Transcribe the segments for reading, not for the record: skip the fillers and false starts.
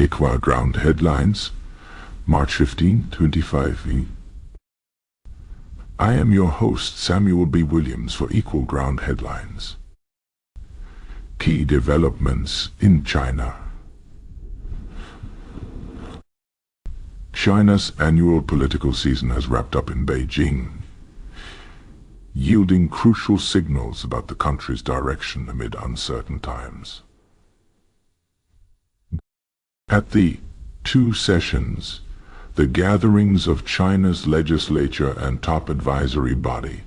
Equa Ground Headlines, March 15, 25. I am your host, Samuel B. Williams, for Equal Ground Headlines. Key developments in China. China's annual political season has wrapped up in Beijing, yielding crucial signals about the country's direction amid uncertain times. At the two sessions, the gatherings of China's legislature and top advisory body,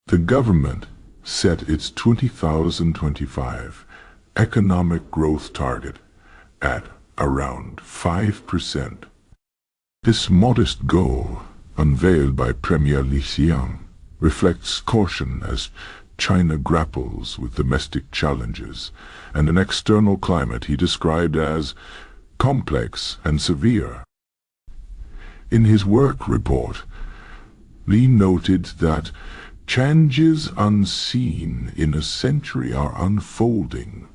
the government set its 2025 economic growth target at around 5%. This modest goal, unveiled by Premier Li Qiang, reflects caution as China grapples with domestic challenges and an external climate he described as complex and severe. In his work report, Li noted that changes unseen in a century are unfolding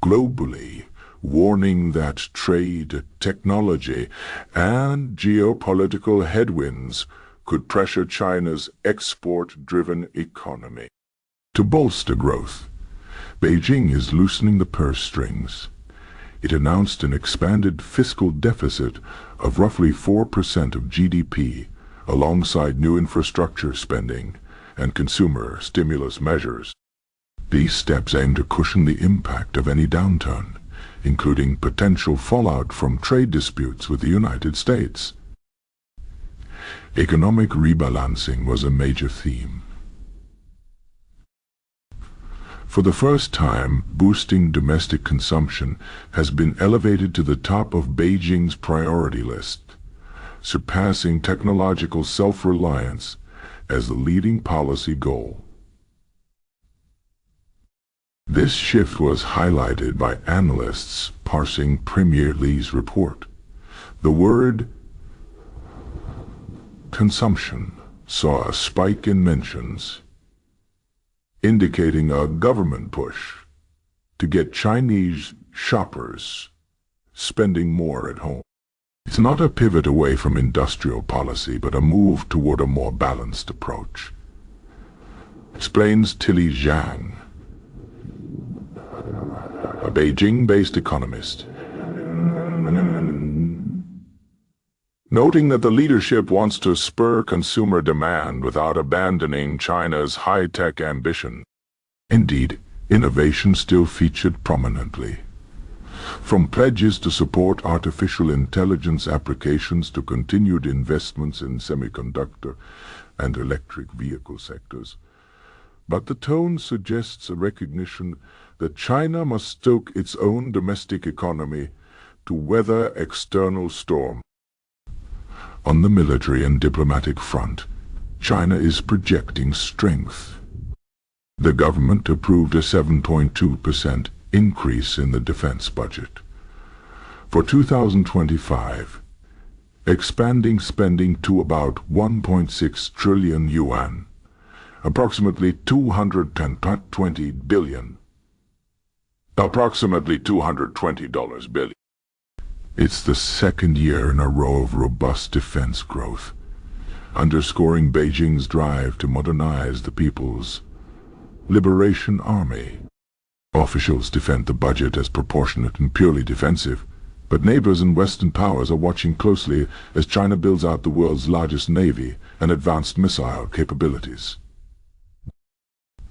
globally, warning that trade, technology, and geopolitical headwinds could pressure China's export-driven economy. To bolster growth, Beijing is loosening the purse strings. It announced an expanded fiscal deficit of roughly 4% of GDP, alongside new infrastructure spending and consumer stimulus measures. These steps aim to cushion the impact of any downturn, including potential fallout from trade disputes with the United States. Economic rebalancing was a major theme. For the first time, boosting domestic consumption has been elevated to the top of Beijing's priority list, surpassing technological self-reliance as the leading policy goal. This shift was highlighted by analysts parsing Premier Li's report. The word consumption saw a spike in mentions, indicating a government push to get Chinese shoppers spending more at home. It's not a pivot away from industrial policy, but a move toward a more balanced approach, explains Tilly Zhang, a Beijing-based economist, noting that the leadership wants to spur consumer demand without abandoning China's high-tech ambition. Indeed, innovation still featured prominently. From pledges to support artificial intelligence applications to continued investments in semiconductor and electric vehicle sectors. But the tone suggests a recognition that China must stoke its own domestic economy to weather external storms. On the military and diplomatic front, China is projecting strength. The government approved a 7.2% increase in the defense budget for 2025, expanding spending to about 1.6 trillion yuan, approximately $220 billion. It's the second year in a row of robust defense growth, underscoring Beijing's drive to modernize the People's Liberation Army. Officials defend the budget as proportionate and purely defensive, but neighbors and Western powers are watching closely as China builds out the world's largest navy and advanced missile capabilities.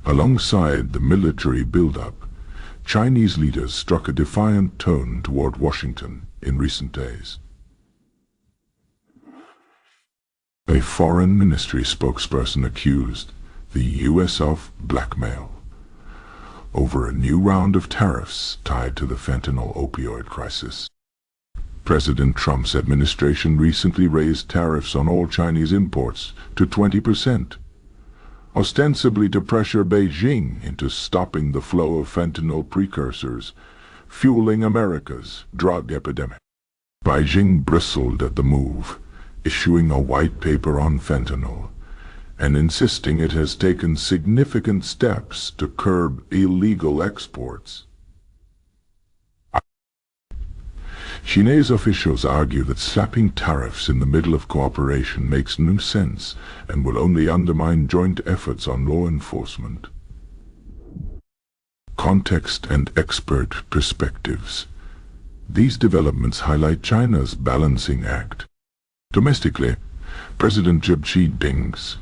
Alongside the military buildup, Chinese leaders struck a defiant tone toward Washington in recent days. A foreign ministry spokesperson accused the U.S. of blackmail over a new round of tariffs tied to the fentanyl opioid crisis. President Trump's administration recently raised tariffs on all Chinese imports to 20%, ostensibly to pressure Beijing into stopping the flow of fentanyl precursors, fueling America's drug epidemic. Beijing bristled at the move, issuing a white paper on fentanyl and insisting it has taken significant steps to curb illegal exports. Chinese officials argue that slapping tariffs in the middle of cooperation makes no sense and will only undermine joint efforts on law enforcement. Context and expert perspectives. These developments highlight China's balancing act. Domestically, President Xi Jinping's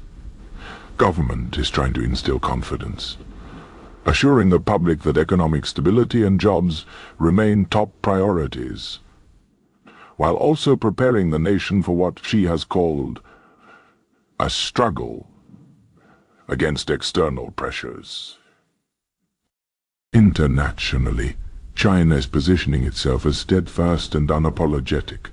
government is trying to instill confidence, assuring the public that economic stability and jobs remain top priorities, while also preparing the nation for what she has called a struggle against external pressures. Internationally, China is positioning itself as steadfast and unapologetic.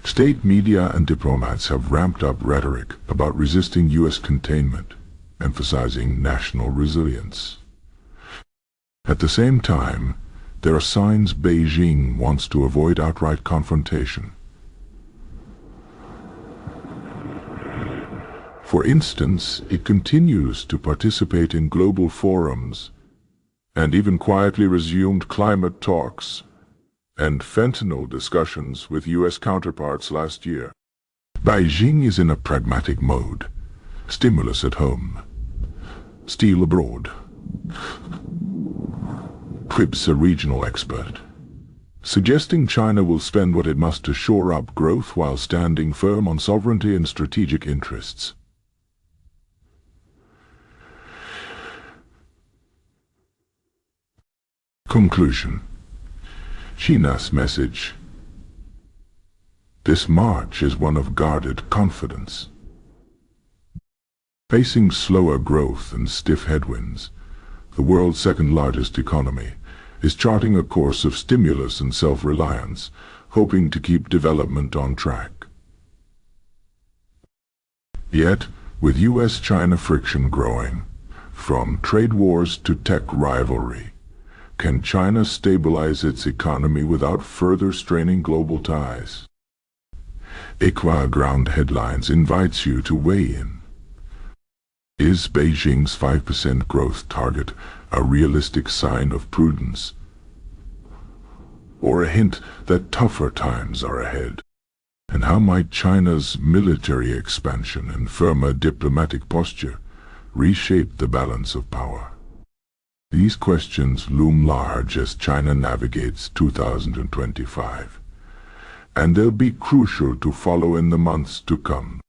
State media and diplomats have ramped up rhetoric about resisting U.S. containment, emphasizing national resilience. At the same time, there are signs Beijing wants to avoid outright confrontation. For instance, it continues to participate in global forums and even quietly resumed climate talks and fentanyl discussions with U.S. counterparts last year. Beijing is in a pragmatic mode. Stimulus at home, steel abroad. Quips a regional expert, suggesting China will spend what it must to shore up growth while standing firm on sovereignty and strategic interests. Conclusion. China's message. This march is one of guarded confidence. Facing slower growth and stiff headwinds, the world's second-largest economy is charting a course of stimulus and self-reliance, hoping to keep development on track. Yet, with U.S.-China friction growing, from trade wars to tech rivalry, can China stabilize its economy without further straining global ties? Equa Ground Headlines invites you to weigh in. Is Beijing's 5% growth target a realistic sign of prudence, or a hint that tougher times are ahead? And how might China's military expansion and firmer diplomatic posture reshape the balance of power? These questions loom large as China navigates 2025, and they'll be crucial to follow in the months to come.